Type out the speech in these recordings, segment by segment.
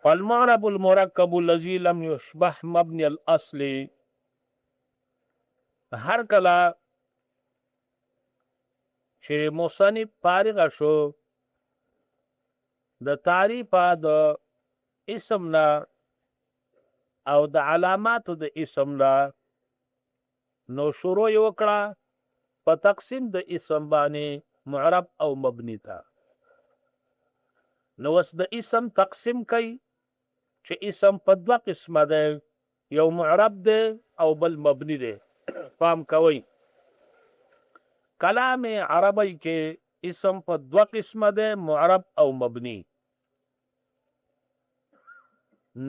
فالمعرب المرکب الذي لم يشبه مبني الاصل، هر کله چې مصنف فارغ شو د تعریفه د اسم نه او د علاماتو د اسم نه، نو شروع یې وکړه په تقسیم د اسم باندې معرب او مبني ته. نو اوس د اسم تقسیم کوي چې اسم په دوه قسمه دی، یو معرب دی او بل مبني دی. پام کوئ، کلام عربی کې اسم په دوه قسمه دی، معرب او مبني.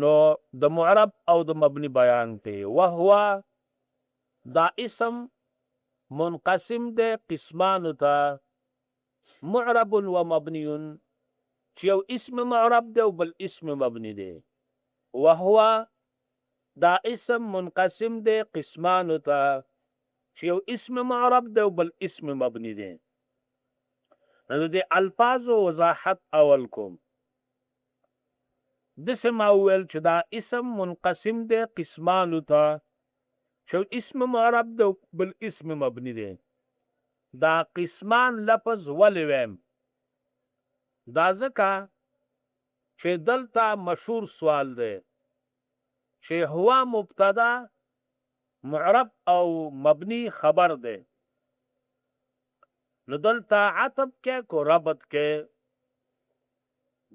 نو د معرب او د مبني بیان دی. وهو دا اسم منقسم دی قسمانو ته، معرب و مبني، چې یو اسم معرب دی او بل اسم مبني دی. وهو دا اسم منقسم دی قسمانو ته، چې یو اسم معرب دی او بل اسم مبني دی. نو د الفاظو وضاحت اول کوم. دسې ما وویل چې دا اسم منقسم دی قسمانو ته، چې یو اسم معرب دی او بل اسم مبني دی. دا قسمان لفظ ولې ویم؟ دا ځکه چې دلته مشهور سوال دی چې هو مبتدا معرب او مبني خبر دی. نو دلته عطب کې کو ربط کې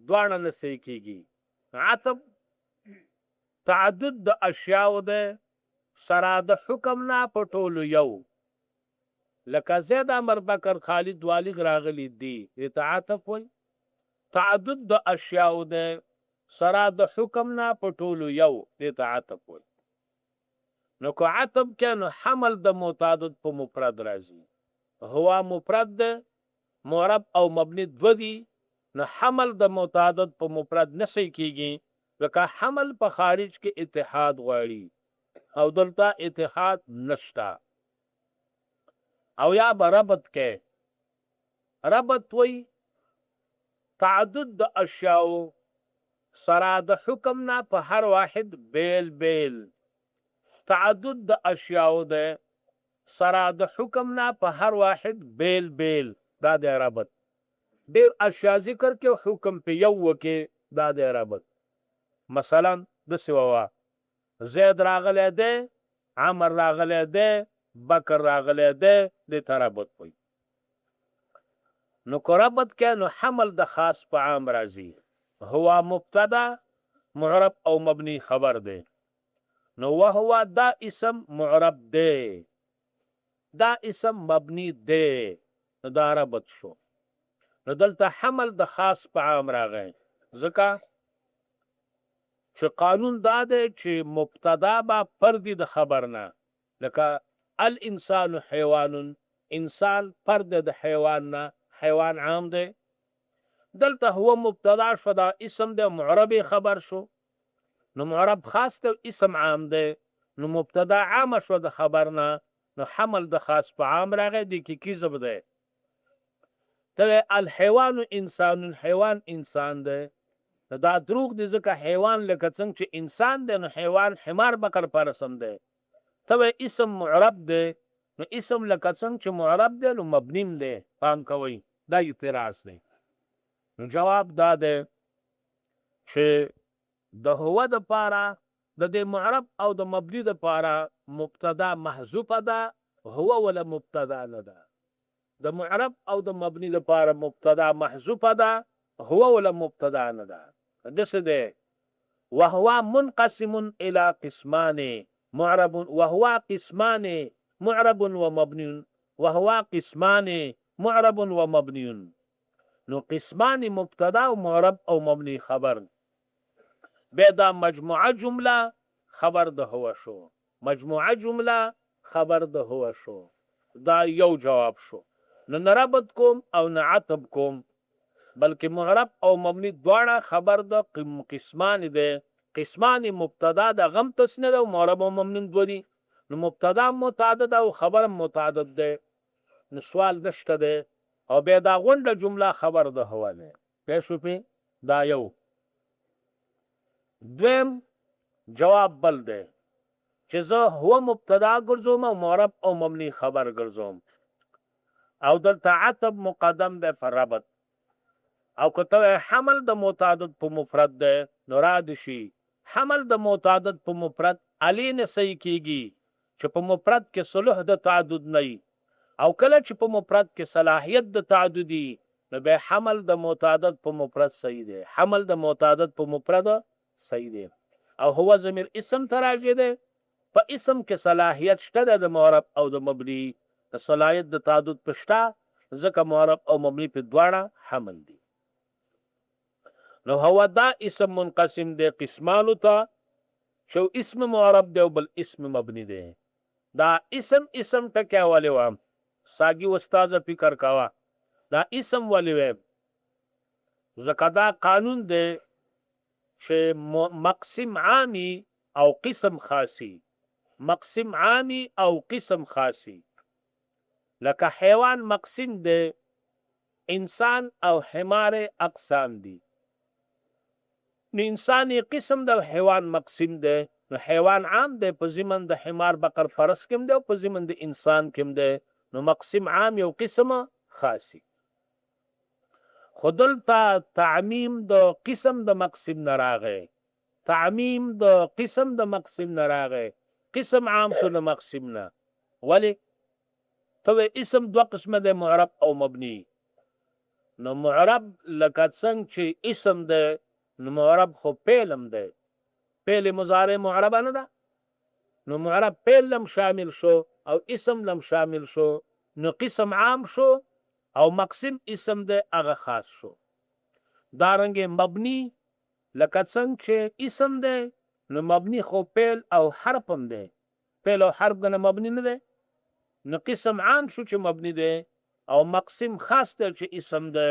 دواړه نه صحیح کېږي. عطب تعدد د اشیاو دی سره د حکم نه په ټولو یو، لکه زید عمر بکر خالد والد راغلی دی، دې ته عطف وایي. تعدد د اشیاو دی سره د حکم نه په ټولو یو، دې ته عطف وایي. نو که عطف کې نو حمل د متعدد په مفرد راځي. هو مفرد دی، معرب او مبني دوه دي، نو حمل د متعدد په مفرد نه صحیح کېږي، ځکه حمل په خارج کې اتحاد غواړي او دلته اتحاد نشته. او یا به ربط کې ربط وایي تعدد د اشیاو سره د حکم نه په هر واحد بیل بیل. تعدد د اشیاو ده سره د حکم نه په هر واحد بیل بیل، دا دی ربط. ډېر اشیا ذکر کې حکم په یو وکې، دا دی ربط. مثلا داسې ووایه زید راغلی دی، عمر راغلی دی، بکر راغلی دی، دې ته ربط وایي. نو که ربط کې نو حمل د خاص په عام راځي. هو مبتدا معرب او مبني خبر دی. نو وهو دا اسم معرب دی، دا اسم مبني دی، نو دا ربط شو. نو دلته حمل د خاص په عام راغی، ځکه چې قانون دا دی چې مبتدا به پردي د خبر نه، لکه الانسان حیوان، انسان فرد د حیوان نه، حیوان عام دی. دلته هو مبتدا شو، دا اسم دی، معرب خبر شو. نو معرب خاص ته اسم عام دی، نو مبتدا عام شو د خبر نه، نو حمل د خاص په عام راغی. دی کې کذب دی. ته الحیوان انسان، حیوان انسان دی، نو دا دروغ دی، ځکه حیوان لکه څنګه چې انسان دی، نو حیوان حمار بکر پرسم دی. ته اسم معرب دی، نو اسم لکه څنګه چې معرب دی نو مبنیم دی. پام کوئ، دا اعتراض دی. نو جواب دا دی چې د هو د پاره د دې معرب او د مبني د پاره مبتدا محذوفه ده، هو ولا مبتدا نه ده. د معرب او د مبني د پاره مبتدا محذوفه ده، هو ولا مبتدا نه ده. دسه ده وهو منقسم الى قسمان معرب، وهو قسمان معرب ومبني، وهو قسمان معرب ومبني. نو قسمان مبتدا و معرب او مبني خبر. بيدا مجموعه جمله خبر ده هو شو، مجموعه جمله خبر ده هو شو. دا یو جواب شو. نو نربط کوم او نعتب کوم، بلکې معرب او مبني دواړه خبر ده قسمان ده. قسمان مبتدا ده غم تسنه ده، معرب او مبني دو دي. نو مبتدا متعدد او خبر متعدد ده، نو سوال نشته ده. او بیا دا غونډه جمله خبر ده هو ده. پوه شو پې؟ دا یو. دویم جواب بل دی چې زه هو مبتدا ګرځوم او معرب او مبني خبر ګرځوم او دلته عطب مقدم دی پر ربط او که ته حمل د متعدد په مفرد دی نو راد شي حمل د متعدد په مفرد علی نه صحیح کیږي چې په مفرد کې صلح د تعدد نه او کله چې په مفرد کې صلاحیت د تعددي نو به حمل د متعدد په مفرد صحیح دی حمل د متعدد په مفرد صحیح دی او هو ضمیر اسم ته راځي دی په اسم کې صلاحیت شته د معرب او د مبني د صلاحیت د تعدد په شته ځکه معرب او مبني په دواړه حمل دي نو هو دا اسم منقسم دی قسمانو ته شو اسم معرب دی او بل اسم مبني دی دا اسم ټکی والی وام ساگی استاد فکر کوا دا اسم والی ویم ځکه دا قانون دی چې مقسم عامی او قسم خاصی مقسم عامی او قسم خاصی لکه حیوان مقسم دی انسان او حمار اقسام دی نو انسانی قسم د حیوان مقسم دی نو حیوان عام دی په ضمن د حمار بقر فرس کم دی او په ضمن د انسان کم دی نو مقسم عام یو قسم خاصی خودلتا تعمیم د قسم د مقسم نراغه تعمیم د قسم د مقسم نراغه قسم عام شو د مقسم نه ولی تو اسم دو قسمه د معرب او مبنی نو معرب لکه څنګه چې اسم د نو معرب خو پیلم دی پیل مضارع معرب نه ده نو معرب پیل لم شامل شو او اسم لم شامل شو نو قسم عام شو او مقسم اسم دی هغه خاص شو دارنګه مبنی لکه څنګه چې اسم دی نو مبنی خو پیل او حرف هم دی پیل او حرف کنه مبنی نه دی نو قسم عام شو چې مبنی دی او مقسم خاص دی چې اسم دی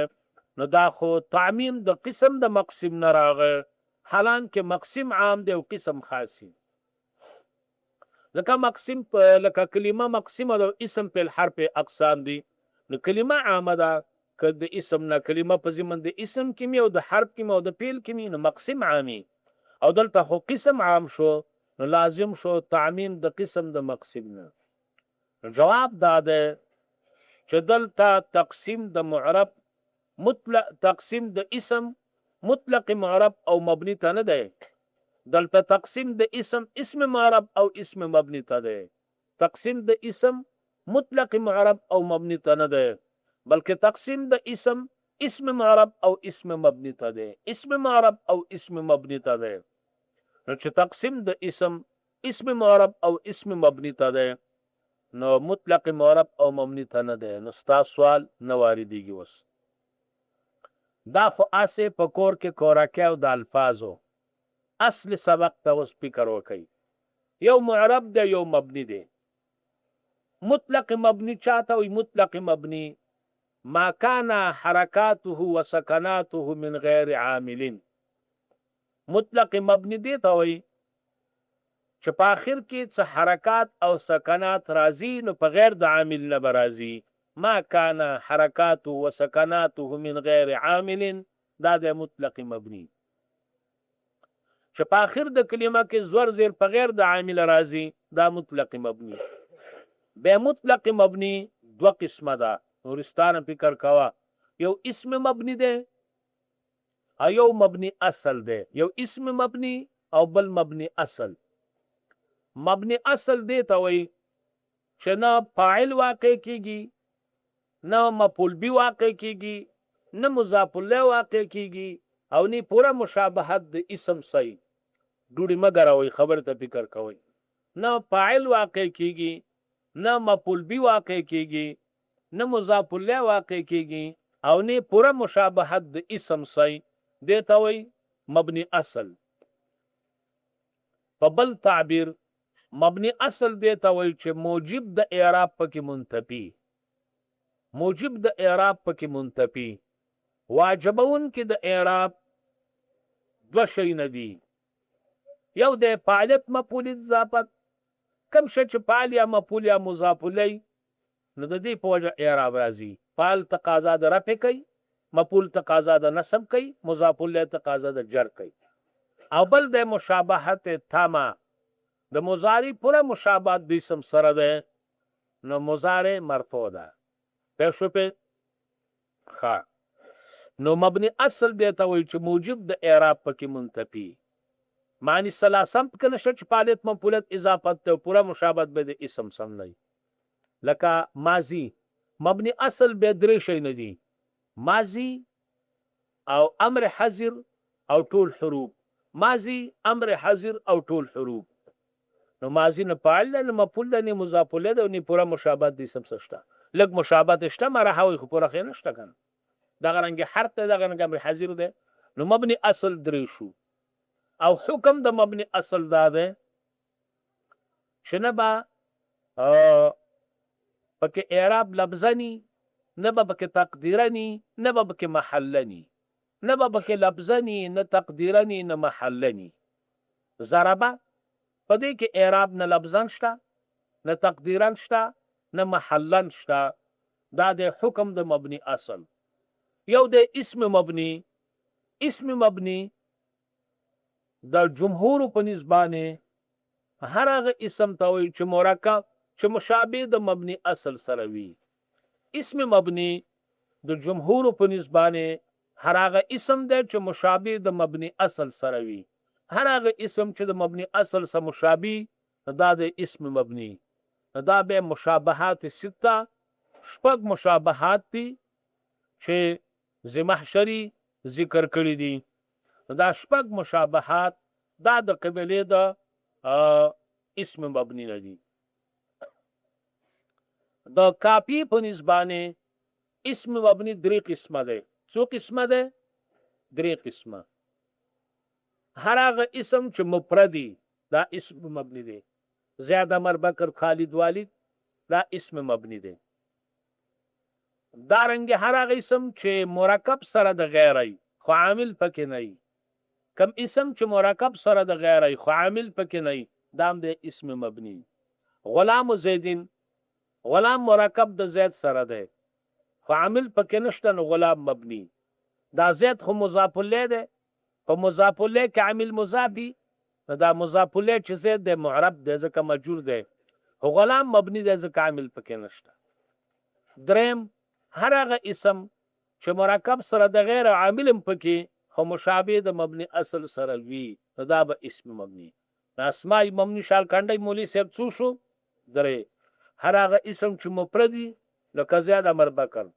نو دا خو تعمیم د قسم د مقسم نه راغی حالانکه مقسم عام دی او قسم خاصی لکه مقسم لکه کلمه مقسمه د اسم په حرف اقسام دی نو کلمه عامه ده که د اسم نه کلمه په ضمن د اسم کې می او د حرف کې می او د فعل کې می نو مقسم عامی او دلته خو قسم عام شو نو لازم شو تعمیم د قسم د مقسم نه جواب دا ده چې دلته تقسیم د معرب مطلق تقسیم د اسم مطلق معرب او مبنی ته نه دی دلته تقسیم د اسم معرب او اسم مبنی ته دی تقسیم د اسم مطلق معرب او مبنی ته نه دی بلکې تقسیم د اسم معرب او اسم مبنی ته دی اسم معرب او اسم مبنی ته دی نو چې تقسیم د اسم معرب او اسم مبنی ته دی نو مطلق معرب او مبنی ته نه دی نو ستا سوال نه واردېږي اوس دا خو اسې په کور کې کورکه او د الفاظو اصل سبق ته اوس فکر وکړئ یو معرب دی یو مبني دی مطلق مبني چاته وي مطلق مبني ما كان حرکاته وسکناته من غیر عامل مطلق مبني دی ته وي چې په آخر کې څه حرکات او سکنات راځي نو په غیر د عامل نه به راځي ما كان حرکاته وسکناته من غیر عامل دا د مطلق مبني چې په آخر د کلمه کې زور زیر په غیر د عامل راځي دا مطلق مبني به مطلق مبني دو قسمه ده نورستان فکر کوا یو اسم مبني ده او یو مبني اصل ده یو اسم مبني او بل مبني اصل مبني اصل ده ته وایي چې نه فاعل واقع کیږي نه مفعول به واقع کیږي نه مضاف الیه واقع کیږي او نه پورا مشابهت د اسم صحیح ډوډۍ مګر وي خبر ته فکر کوئ نه فاعل واقع کیږي نه مفعول به واقع کیږي نه مضاف الیه واقع کیږي او نه پورا مشابهت د اسم صحیح دیتا وي مبني اصل په بل تعبیر مبني اصل دیتا وي چې موجب د اعراب پکې منتفي موجب د اعراب پکې منتفي واجبون کې د اعراب دو شی نه دي یو د فاعلیت مفعول اضافت کم شي چې فاعل یا مفعول یا مضاف الیه نو د دې په وجه اعراب راځي فاعل تقاضا د رفع کوي مفعول تقاضا د نصب کوي مضاف الیه تقاضا د جر کوي او بل د مشابهت تامه د مضارع پوره مشابهت د اسم سره ده نو مضارع مرفوع ده. پوه شو په ښه. نو مبني اصل دی ته وایي چې موجب د اعراب پکې منتفي معنی سلاسم پکې نشته چې فعالیت مفعولیت اضافت ته پوره مشابهت به د اسم سم نه لکه ماضي مبني اصل به درې شی نه دي ماضي او امر حذر او ټول حروف ماضي امر حذر او ټول حروف نو ماضي نه فاعل نه مفعول نه مضاف الیه او نه پوره مشابهت د اسم سره شته لږ مشابهت شته مره هوی خو پوره خې نشته کنه دغه رنګ حرف ته دغه رنګ امر حذر ده نو مبني اصل درې شو او حکم د مبني اصل دا ده چې نه به پکې اعراب لفظني نه به پکې تقدیرني نه به پکې محلني نه به پکې لفظني نه تقدیرني نه محلني ضربه په دې کې اعراب نه لفظن شته نه تقدیرن شته نه محلن شته دا د حکم د مبني اصل یو د اسم مبني د جمهور په نسبانه هر هغه اسم ته وایي چې مرکب چې مشابه د مبني اصل سره وي اسم مبني د جمهور په نسبانه هر هغه اسم دی چې مشابه د مبني اصل سره وي هر هغه اسم چې د مبني اصل سره مشابه دا د اسم مبني دا به مشابهات سته شپږ مشابهات دي چې زمحشری ذکر کړی دي دا شپږ مشابهات دا د قبیله د اسم مبني نه دي د کاپی په نسبانه اسم مبني درې قسمه ده څو قسمه ده درې قسمه هر هغه اسم چې مفردي دا اسم مبني دی زید عمر بکر خالد والد دا اسم مبني دی دارنګ هر هغه اسم چې مرکب سره د غیرای خو عامل پکې نه کم اسم چې مرکب سره د غیرای خو عامل پکې نه دام د اسم مبني غلام زیدین غلام مرکب د زید سره ده خو عامل پکې نشته نو غلام مبني دا زید خو مضاف الیه ده په مضاف الیه کې عامل مضافي دا مضاف الیه چې زید د معرب ده ځکه مجرور ده خو غلام مبني ده ځکه عامل پکې نشته دریم هر هغه اسم چې مرکب سره د غیر عامل پکې خو مشابه د مبني اصل سره وي دا به اسم مبني اسماء مبني شال کانډي مولوی صاحب څو شو درې هر هغه اسم چې مفردي لکه زید عمر بکر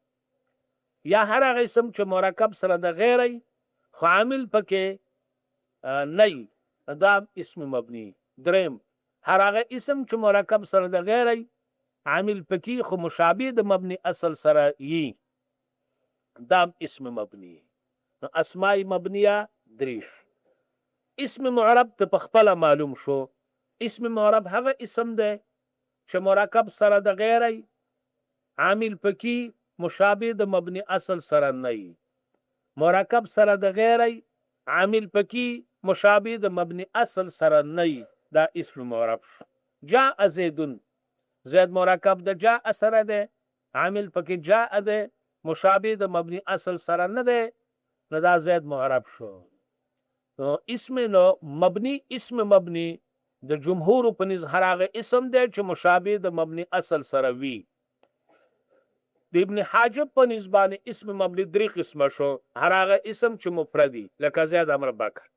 یا هر هغه اسم چې مرکب سره د غیر خو عامل پکې نه دا اسم مبني دریم هر هغه اسم چې مرکب سره د غیر عامل پکې خو مشابه د مبني اصل سره یي دا اسم مبني نو اسماء مبنیه دریش اسم معرب ته خپل معلوم شو اسم معرب هغه اسم ده چې مرکب سره د غیر عامل پکې مشابه د مبني اصل سره نه مرکب سره د غیر عامل پکې مشابه د مبني اصل سره نه دا اسم معرب جاء زیدن زید مرکب د جاء سره ده عامل پکې جاء ده مشابه د مبني اصل سره نه ده نو دا زید معرب شو نو اسم مبني د جمهور په نس هر هغه اسم دی چې مشابه د مبني اصل سره وي د ابن حاجب په نسبانه اسم مبني درې قسمه شو هر هغه اسم چې مفردي لکه زید عمر بکر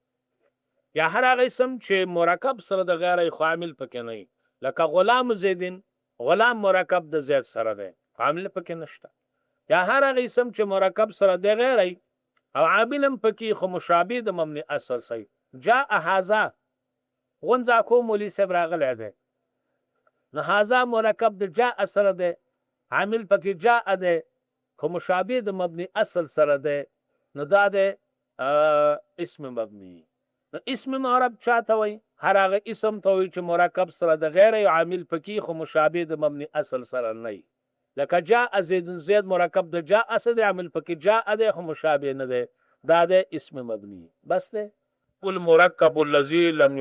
یا هر هغه اسم چې مرکب سره د غیر عامل پکې نه لکه غلام زیدین غلام مرکب د زید سره دی عامل پکې نشته یا هر هغه اسم چې مرکب سره د غیر او عامل پکې خو مشابه د مبني اصل سره جاء هذا غنځه کوم مولوی صاحب راغلی دی نو هذا مرکب د جاء سره دی عامل پکې جاء دی خو مشابه د مبني اصل سره دی نو دا دی اسم مبني نو اسم معرب چاته وایي هر هغه اسم ته وایي چې مرکب سره د غیر عامل پکې خو مشابه د مبني اصل سره نه لکه جاء زید مرکب د جاء سره دی عامل پکې جاء دی خو مشابه نه دی دا دی اسم مبني بس دی والمركب الذي لم